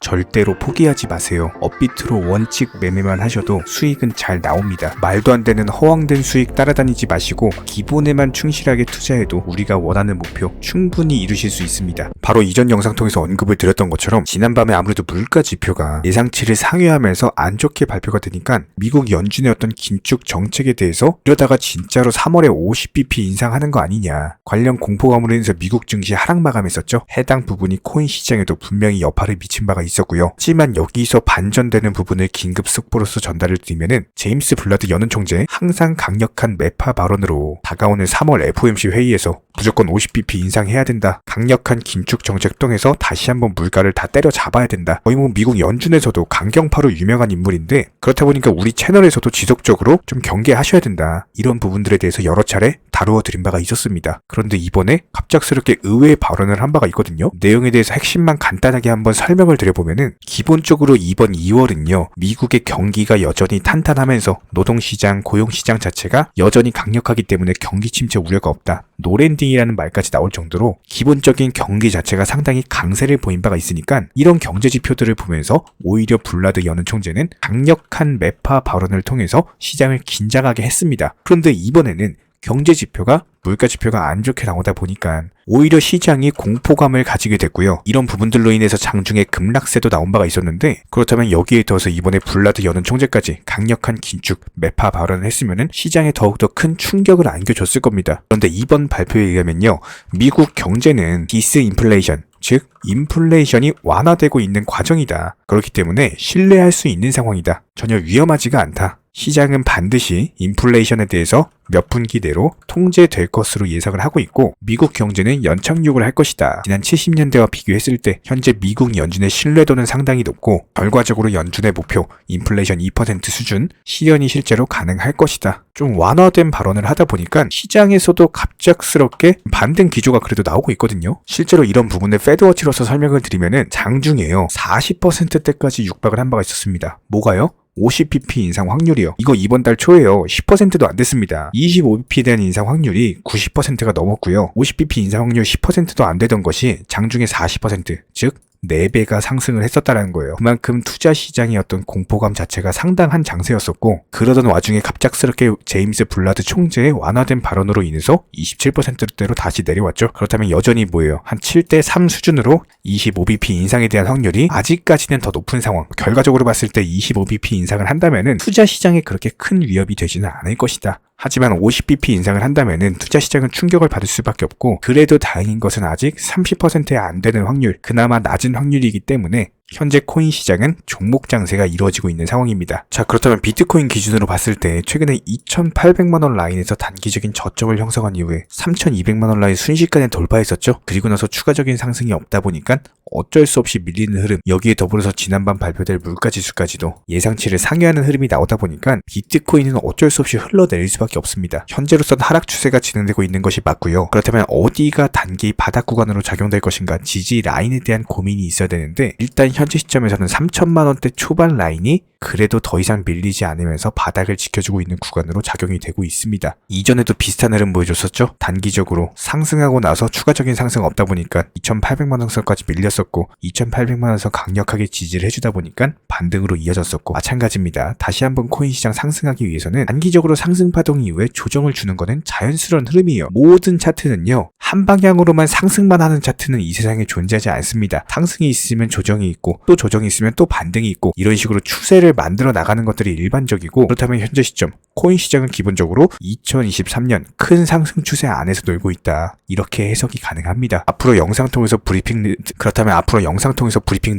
절대로 포기하지 마세요. 업비트로 원칙 매매만 하셔도 수익은 잘 나옵니다. 말도 안 되는 허황된 수익 따라다니지 마시고 기본에만 충실하게 투자해도 우리가 원하는 목표 충분히 이루실 수 있습니다. 바로 이전 영상 통해서 언급을 드렸던 것처럼 지난밤에 아무래도 물가 지표가 예상치를 상회하면서 안 좋게 발표가 되니까 미국 연준의 어떤 긴축 정책에 대해서 이러다가 진짜로 3월에 50bp 인상하는 거 아니냐, 관련 공포감으로 인해서 미국 증시 하락 마감했었죠. 해당 부분이 코인 시장에도 분명히 여파를 미친 바가 있었고요. 하지만 여기서 반전되는 부분을 긴급 속보로서 전달을 드리면은 제임스 블라드 연은 총재 항상 강력한 매파 발언으로 다가오는 3월 FOMC 회의에서 무조건 50bp 인상해야 된다, 강력한 긴축 정책 통해서 다시 한번 물가를 다 때려잡아야 된다. 거의 뭐 미국 연준에서도 강경파로 유명한 인물인데, 그렇다 보니까 우리 채널에서도 지속적으로 좀 경계하셔야 된다, 이런 부분들에 대해서 여러 차례 다루어 드린 바가 있었습니다. 그런데 이번에 갑작스럽게 의외의 발언을 한 바가 있거든요. 내용에 대해서 핵심만 간단하게 한번 설명을 드려보면은, 기본적으로 이번 2월은요 미국의 경기가 여전히 탄탄하면서 노동시장, 고용시장 자체가 여전히 강력하기 때문에 경기 침체 우려가 없다, 노랜딩이라는 말까지 나올 정도로 기본적인 경기 자체가 상당히 강세를 보인 바가 있으니까, 이런 경제 지표들을 보면서 오히려 블라드 연은 총재는 강력한 매파 발언을 통해서 시장을 긴장하게 했습니다. 그런데 이번에는 경제 지표가, 물가 지표가 안 좋게 나오다 보니까 오히려 시장이 공포감을 가지게 됐고요. 이런 부분들로 인해서 장중에 급락세도 나온 바가 있었는데, 그렇다면 여기에 더해서 이번에 블라드 연은 총재까지 강력한 긴축, 매파 발언을 했으면은 시장에 더욱더 큰 충격을 안겨줬을 겁니다. 그런데 이번 발표에 의하면요, 미국 경제는 디스인플레이션, 즉 인플레이션이 완화되고 있는 과정이다. 그렇기 때문에 신뢰할 수 있는 상황이다. 전혀 위험하지가 않다. 시장은 반드시 인플레이션에 대해서 몇 분기 내로 통제될 것으로 예상을 하고 있고, 미국 경제는 연착륙을 할 것이다. 지난 70년대와 비교했을 때 현재 미국 연준의 신뢰도는 상당히 높고, 결과적으로 연준의 목표 인플레이션 2% 수준 실현이 실제로 가능할 것이다. 좀 완화된 발언을 하다 보니까 시장에서도 갑작스럽게 반등 기조가 그래도 나오고 있거든요. 실제로 이런 부분을 패드워치로서 설명을 드리면은 장중에요 40%대까지 육박을 한 바가 있었습니다. 뭐가요? 50bp 인상 확률이요. 이거 이번 달 초에요 10%도 안 됐습니다. 25bp에 대한 인상 확률이 90%가 넘었고요. 50bp 인상 확률 10%도 안 되던 것이 장중에 40%, 즉 4배가 상승을 했었다는 거예요. 그만큼 투자 시장의 어떤 공포감 자체가 상당한 장세였었고, 그러던 와중에 갑작스럽게 제임스 블라드 총재의 완화된 발언으로 인해서 27%대로 다시 내려왔죠. 그렇다면 여전히 뭐예요? 한 7대3 수준으로 25bp 인상에 대한 확률이 아직까지는 더 높은 상황. 결과적으로 봤을 때 25bp 인상을 한다면은 투자 시장에 그렇게 큰 위협이 되지는 않을 것이다. 하지만 50bp 인상을 한다면은 투자 시장은 충격을 받을 수밖에 없고, 그래도 다행인 것은 아직 30%에 안 되는 확률, 그나마 낮은 확률이기 때문에 현재 코인 시장은 종목 장세가 이루어지고 있는 상황입니다. 자, 그렇다면 비트코인 기준으로 봤을 때 최근에 2,800만원 라인에서 단기적인 저점을 형성한 이후에 3,200만원 라인 순식간에 돌파했었죠. 그리고 나서 추가적인 상승이 없다 보니까 어쩔 수 없이 밀리는 흐름, 여기에 더불어서 지난밤 발표될 물가지수까지도 예상치를 상회하는 흐름이 나오다 보니까 비트코인은 어쩔 수 없이 흘러내릴 수밖에 없습니다. 현재로서는 하락 추세가 진행되고 있는 것이 맞고요. 그렇다면 어디가 단기 바닥 구간으로 작용될 것인가, 지지 라인에 대한 고민이 있어야 되는데, 일단 현재 시점에서는 3천만원대 초반 라인이 그래도 더 이상 밀리지 않으면서 바닥을 지켜주고 있는 구간으로 작용이 되고 있습니다. 이전에도 비슷한 흐름 보여줬었죠. 단기적으로 상승하고 나서 추가적인 상승 없다 보니까 2,800만원 선까지 밀렸었고, 2,800만원선 강력하게 지지를 해주다 보니까 반등으로 이어졌었고, 마찬가지입니다. 다시 한번 코인 시장 상승하기 위해서는 단기적으로 상승 파동 이후에 조정을 주는 것은 자연스러운 흐름이에요. 모든 차트는요 한 방향으로만 상승만 하는 차트는 이 세상에 존재하지 않습니다. 상승이 있으면 조정이 있고, 또 조정이 있으면 또 반등이 있고, 이런 식으로 추세를 만들어 나가는 것들이 일반적이고, 그렇다면 현재 시점 코인 시장은 기본적으로 2023년 큰 상승 추세 안에서 놀고 있다, 이렇게 해석이 가능합니다. 앞으로 영상 통해서 브리핑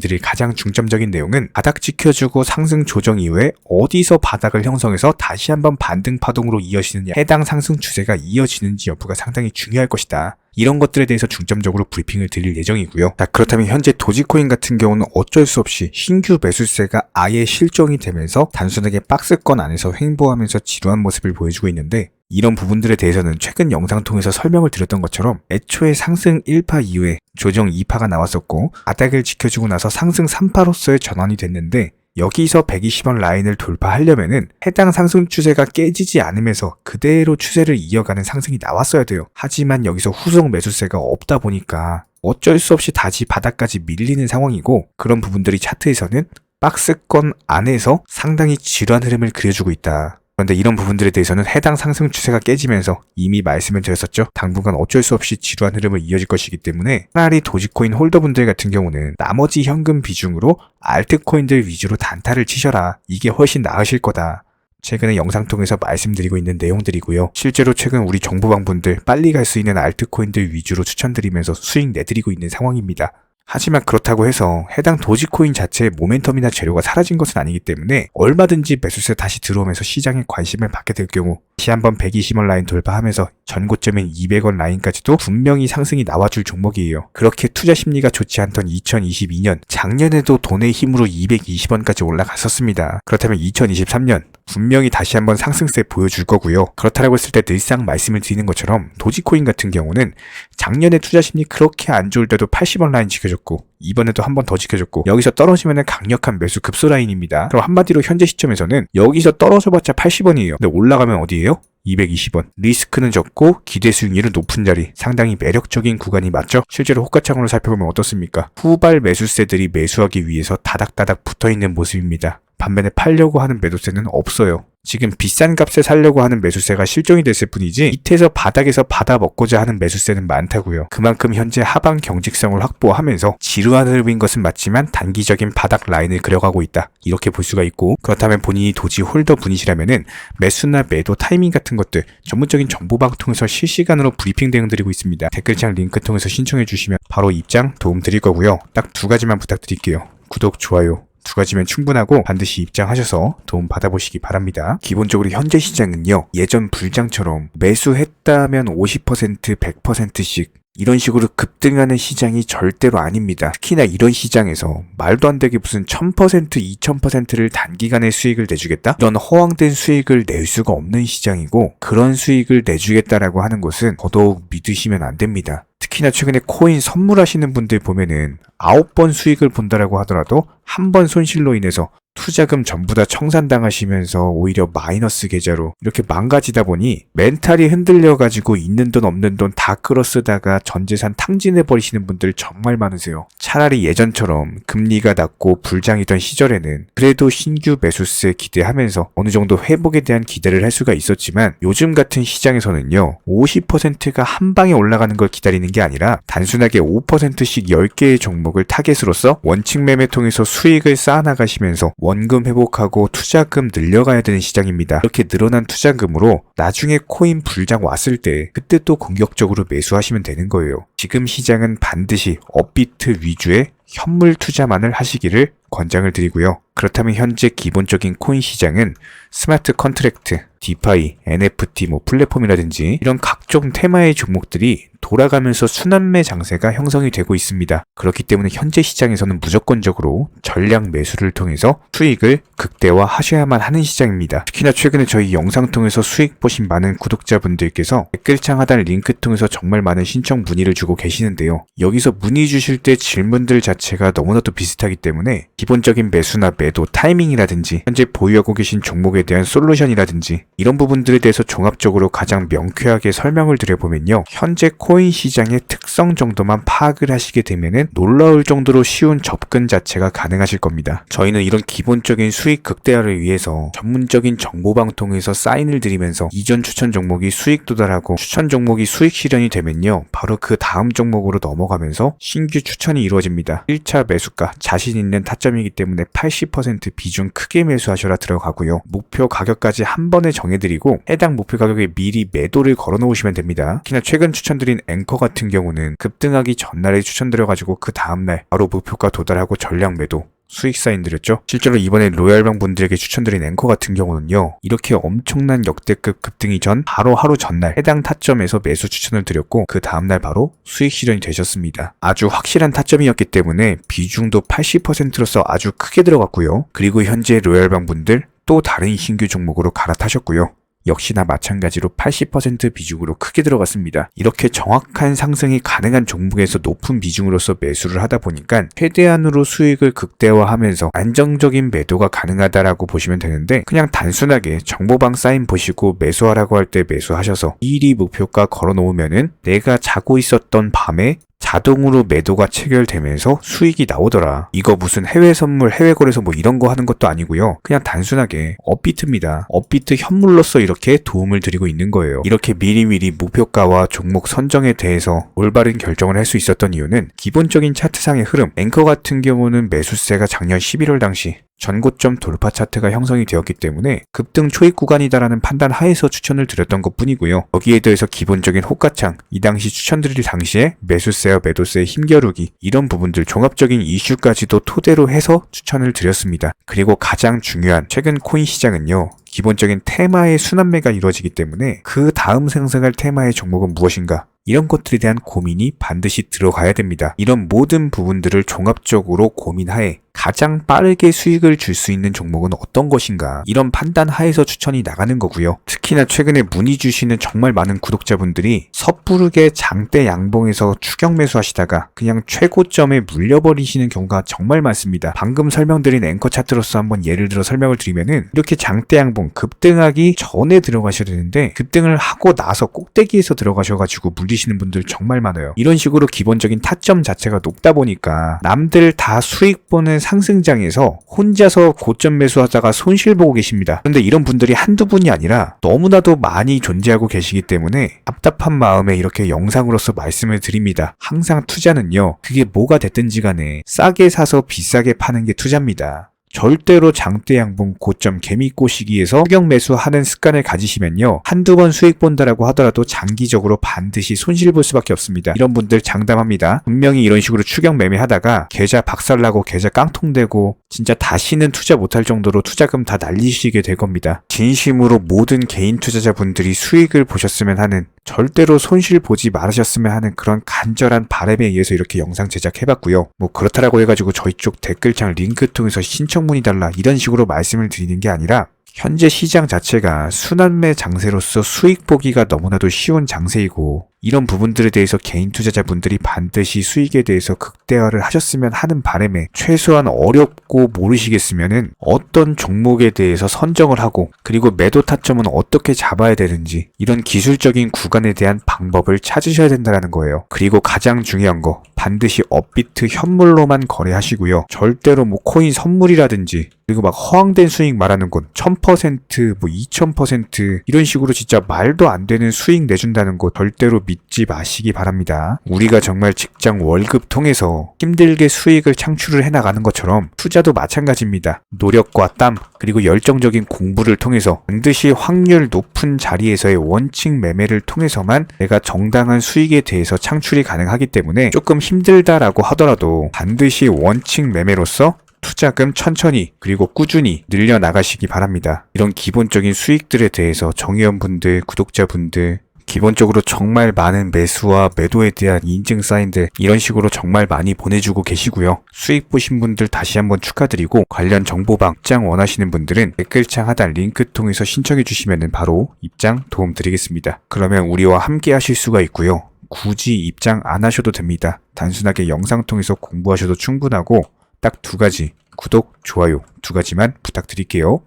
드릴 가장 중점적인 내용은, 바닥 지켜주고 상승 조정 이후에 어디서 바닥을 형성해서 다시 한번 반등 파동으로 이어지느냐, 해당 상승 추세가 이어지는지 여부가 상당히 중요할 것이다. 이런 것들에 대해서 중점적으로 브리핑을 드릴 예정이고요. 자, 그렇다면 현재 도지코인 같은 경우는 어쩔 수 없이 신규 매수세가 아예 실종이 되면서 단순하게 박스권 안에서 횡보하면서 지루한 모습을 보여주고 있는데, 이런 부분들에 대해서는 최근 영상 통해서 설명을 드렸던 것처럼 애초에 상승 1파 이후에 조정 2파가 나왔었고, 바닥을 지켜주고 나서 상승 3파로서의 전환이 됐는데, 여기서 120원 라인을 돌파하려면은 해당 상승 추세가 깨지지 않으면서 그대로 추세를 이어가는 상승이 나왔어야 돼요. 하지만 여기서 후속 매수세가 없다 보니까 어쩔 수 없이 다시 바닥까지 밀리는 상황이고, 그런 부분들이 차트에서는 박스권 안에서 상당히 지루한 흐름을 그려주고 있다. 그런데 이런 부분들에 대해서는 해당 상승 추세가 깨지면서 이미 말씀을 드렸었죠. 당분간 어쩔 수 없이 지루한 흐름을 이어질 것이기 때문에 차라리 도지코인 홀더분들 같은 경우는 나머지 현금 비중으로 알트코인들 위주로 단타를 치셔라. 이게 훨씬 나으실 거다. 최근에 영상 통해서 말씀드리고 있는 내용들이고요. 실제로 최근 우리 정보방분들 빨리 갈 수 있는 알트코인들 위주로 추천드리면서 수익 내드리고 있는 상황입니다. 하지만 그렇다고 해서 해당 도지코인 자체의 모멘텀이나 재료가 사라진 것은 아니기 때문에 얼마든지 매수세 다시 들어오면서 시장에 관심을 받게 될 경우 다시 한번 120원 라인 돌파하면서 전고점인 200원 라인까지도 분명히 상승이 나와줄 종목이에요. 그렇게 투자 심리가 좋지 않던 2022년 작년에도 돈의 힘으로 220원까지 올라갔었습니다. 그렇다면 2023년 분명히 다시 한번 상승세 보여줄 거고요. 그렇다라고 했을 때 늘상 말씀을 드리는 것처럼 도지코인 같은 경우는 작년에 투자 심리 그렇게 안 좋을 때도 80원 라인 지켜줬고 이번에도 한 번 더 지켜줬고 여기서 떨어지면 강력한 매수 급소 라인입니다. 그럼 한마디로 현재 시점에서는 여기서 떨어져봤자 80원이에요. 근데 올라가면 어디예요? 220원. 리스크는 적고 기대 수익률은 높은 자리. 상당히 매력적인 구간이 맞죠? 실제로 호가창으로 살펴보면 어떻습니까? 후발 매수세들이 매수하기 위해서 다닥다닥 붙어있는 모습입니다. 반면에 팔려고 하는 매도세는 없어요. 지금 비싼 값에 살려고 하는 매수세가 실종이 됐을 뿐이지 밑에서 바닥에서 받아먹고자 하는 매수세는 많다고요. 그만큼 현재 하방 경직성을 확보하면서 지루한 흐름인 것은 맞지만 단기적인 바닥 라인을 그려가고 있다. 이렇게 볼 수가 있고, 그렇다면 본인이 도지 홀더 분이시라면은 매수나 매도 타이밍 같은 것들 전문적인 정보방 통해서 실시간으로 브리핑 대응 드리고 있습니다. 댓글창 링크 통해서 신청해 주시면 바로 입장 도움 드릴 거고요. 딱 두 가지만 부탁드릴게요. 구독, 좋아요. 두 가지면 충분하고 반드시 입장하셔서 도움 받아보시기 바랍니다. 기본적으로 현재 시장은요, 예전 불장처럼 매수했다면 50%, 100%씩 이런 식으로 급등하는 시장이 절대로 아닙니다. 특히나 이런 시장에서 말도 안 되게 무슨 1000%, 2000%를 단기간에 수익을 내주겠다? 이런 허황된 수익을 낼 수가 없는 시장이고, 그런 수익을 내주겠다라고 하는 것은 더더욱 믿으시면 안 됩니다. 특히나 최근에 코인 선물하시는 분들 보면은 9번 수익을 본다라고 하더라도 한 번 손실로 인해서 투자금 전부 다 청산당하시면서 오히려 마이너스 계좌로 이렇게 망가지다 보니 멘탈이 흔들려가지고 있는 돈 없는 돈 다 끌어쓰다가 전재산 탕진해버리시는 분들 정말 많으세요. 차라리 예전처럼 금리가 낮고 불장이던 시절에는 그래도 신규 매수세 기대하면서 어느 정도 회복에 대한 기대를 할 수가 있었지만, 요즘 같은 시장에서는요 50%가 한 방에 올라가는 걸 기다리는 게 아니라 단순하게 5%씩 10개의 종목을 타겟으로서 원칙 매매 통해서 수익을 쌓아나가시면서 원금 회복하고 투자금 늘려가야 되는 시장입니다. 이렇게 늘어난 투자금으로 나중에 코인 불장 왔을 때 그때 또 공격적으로 매수하시면 되는 거예요. 지금 시장은 반드시 업비트 위주의 현물 투자만을 하시기를 권장을 드리고요. 그렇다면 현재 기본적인 코인 시장은 스마트 컨트랙트, 디파이, NFT, 플랫폼이라든지 이런 각종 테마의 종목들이 돌아가면서 순환매 장세가 형성이 되고 있습니다. 그렇기 때문에 현재 시장에서는 무조건적으로 전량 매수를 통해서 수익을 극대화하셔야만 하는 시장입니다. 특히나 최근에 저희 영상 통해서 수익 보신 많은 구독자분들께서 댓글창 하단 링크 통해서 정말 많은 신청 문의를 주고 계시는데요. 여기서 문의 주실 때 질문들 자체가 너무나도 비슷하기 때문에 기본적인 매수나 매도 타이밍이라든지 현재 보유하고 계신 종목에 대한 솔루션이라든지 이런 부분들에 대해서 종합적으로 가장 명쾌하게 설명을 드려보면요, 현재 코인 시장의 특성 정도만 파악을 하시게 되면은 놀라울 정도로 쉬운 접근 자체가 가능하실 겁니다. 저희는 이런 기본적인 수익 극대화를 위해서 전문적인 정보방 통해서 사인을 드리면서 이전 추천 종목이 수익 도달하고 추천 종목이 수익 실현이 되면요, 바로 그 다음 종목으로 넘어가면서 신규 추천이 이루어집니다. 1차 매수가 자신 있는 타점이기 때문에 80% 비중 크게 매수하셔라 들어가고요. 목표 가격까지 한 번에 정해드리고 해당 목표 가격에 미리 매도를 걸어 놓으시면 됩니다. 특히나 최근 추천드린 앵커 같은 경우는 급등하기 전날에 추천드려가지고 그 다음날 바로 목표가 도달하고 전량 매도 수익 사인 드렸죠. 실제로 이번에 로얄방 분들에게 추천드린 앵커 같은 경우는요, 이렇게 엄청난 역대급 급등이 전 바로 하루 전날 해당 타점에서 매수 추천을 드렸고 그 다음날 바로 수익 실현이 되셨습니다. 아주 확실한 타점이었기 때문에 비중도 80%로서 아주 크게 들어갔고요. 그리고 현재 로얄방 분들 또 다른 신규 종목으로 갈아타셨고요. 역시나 마찬가지로 80% 비중으로 크게 들어갔습니다. 이렇게 정확한 상승이 가능한 종목에서 높은 비중으로서 매수를 하다 보니까 최대한으로 수익을 극대화하면서 안정적인 매도가 가능하다라고 보시면 되는데, 그냥 단순하게 정보방 사인 보시고 매수하라고 할 때 매수하셔서 일이 목표가 걸어놓으면은 내가 자고 있었던 밤에 자동으로 매도가 체결되면서 수익이 나오더라. 이거 무슨 해외 선물, 해외 거래소 뭐 이런 거 하는 것도 아니고요. 그냥 단순하게 업비트입니다. 업비트 현물로서 이렇게 도움을 드리고 있는 거예요. 이렇게 미리미리 목표가와 종목 선정에 대해서 올바른 결정을 할 수 있었던 이유는 기본적인 차트상의 흐름, 앵커 같은 경우는 매수세가 작년 11월 당시 전고점 돌파 차트가 형성이 되었기 때문에 급등 초입 구간이다라는 판단 하에서 추천을 드렸던 것 뿐이고요. 여기에 대해서 기본적인 호가창, 이 당시 추천드릴 당시에 매수세와 매도세의 힘겨루기, 이런 부분들 종합적인 이슈까지도 토대로 해서 추천을 드렸습니다. 그리고 가장 중요한 최근 코인 시장은요, 기본적인 테마의 순환매가 이루어지기 때문에 그 다음 상승할 테마의 종목은 무엇인가, 이런 것들에 대한 고민이 반드시 들어가야 됩니다. 이런 모든 부분들을 종합적으로 고민하에 가장 빠르게 수익을 줄 수 있는 종목은 어떤 것인가, 이런 판단 하에서 추천이 나가는 거고요. 특히나 최근에 문의 주시는 정말 많은 구독자분들이 섣부르게 장대 양봉에서 추격 매수하시다가 그냥 최고점에 물려버리시는 경우가 정말 많습니다. 방금 설명드린 앵커 차트로서 한번 예를 들어 설명을 드리면은, 이렇게 장대 양봉 급등하기 전에 들어가셔야 되는데 급등을 하고 나서 꼭대기에서 들어가셔가지고 물리시는 분들 정말 많아요. 이런 식으로 기본적인 타점 자체가 높다 보니까 남들 다 수익 보는 상승장에서 혼자서 고점 매수하다가 손실 보고 계십니다. 그런데 이런 분들이 한두 분이 아니라 너무나도 많이 존재하고 계시기 때문에 답답한 마음에 이렇게 영상으로서 말씀을 드립니다. 항상 투자는요, 그게 뭐가 됐든지 간에 싸게 사서 비싸게 파는 게 투자입니다. 절대로 장대 양봉 고점 개미꼬 시기에서 추격 매수하는 습관을 가지시면요, 한두 번 수익 본다라고 하더라도 장기적으로 반드시 손실 볼 수밖에 없습니다. 이런 분들 장담합니다. 분명히 이런 식으로 추격 매매하다가 계좌 박살나고 계좌 깡통되고 진짜 다시는 투자 못할 정도로 투자금 다 날리시게 될 겁니다. 진심으로 모든 개인 투자자분들이 수익을 보셨으면 하는, 절대로 손실 보지 말으셨으면 하는 그런 간절한 바람에 의해서 이렇게 영상 제작해봤고요. 뭐 그렇다라고 해가지고 저희 쪽 댓글창 링크 통해서 신청문의 달라 이런 식으로 말씀을 드리는 게 아니라, 현재 시장 자체가 순환매 장세로서 수익 보기가 너무나도 쉬운 장세이고, 이런 부분들에 대해서 개인 투자자분들이 반드시 수익에 대해서 극대화를 하셨으면 하는 바람에, 최소한 어렵고 모르시겠으면은 어떤 종목에 대해서 선정을 하고, 그리고 매도 타점은 어떻게 잡아야 되는지, 이런 기술적인 구간에 대한 방법을 찾으셔야 된다는 거예요. 그리고 가장 중요한 거, 반드시 업비트 현물로만 거래하시고요. 절대로 뭐 코인 선물이라든지, 그리고 막 허황된 수익 말하는 건 1000%, 뭐 2000% 이런 식으로 진짜 말도 안 되는 수익 내준다는 거 절대로 믿지 마시기 바랍니다. 우리가 정말 직장 월급 통해서 힘들게 수익을 창출을 해나가는 것처럼 투자도 마찬가지입니다. 노력과 땀, 그리고 열정적인 공부를 통해서 반드시 확률 높은 자리에서의 원칙 매매를 통해서만 내가 정당한 수익에 대해서 창출이 가능하기 때문에, 조금 힘들다라고 하더라도 반드시 원칙 매매로서 투자금 천천히 그리고 꾸준히 늘려나가시기 바랍니다. 이런 기본적인 수익들에 대해서 정의원분들, 구독자분들, 기본적으로 정말 많은 매수와 매도에 대한 인증 사인들 이런 식으로 정말 많이 보내주고 계시고요. 수익 보신 분들 다시 한번 축하드리고, 관련 정보방 입장 원하시는 분들은 댓글창 하단 링크 통해서 신청해 주시면 바로 입장 도움 드리겠습니다. 그러면 우리와 함께 하실 수가 있고요. 굳이 입장 안 하셔도 됩니다. 단순하게 영상 통해서 공부하셔도 충분하고, 딱 두 가지, 구독, 좋아요 두 가지만 부탁드릴게요.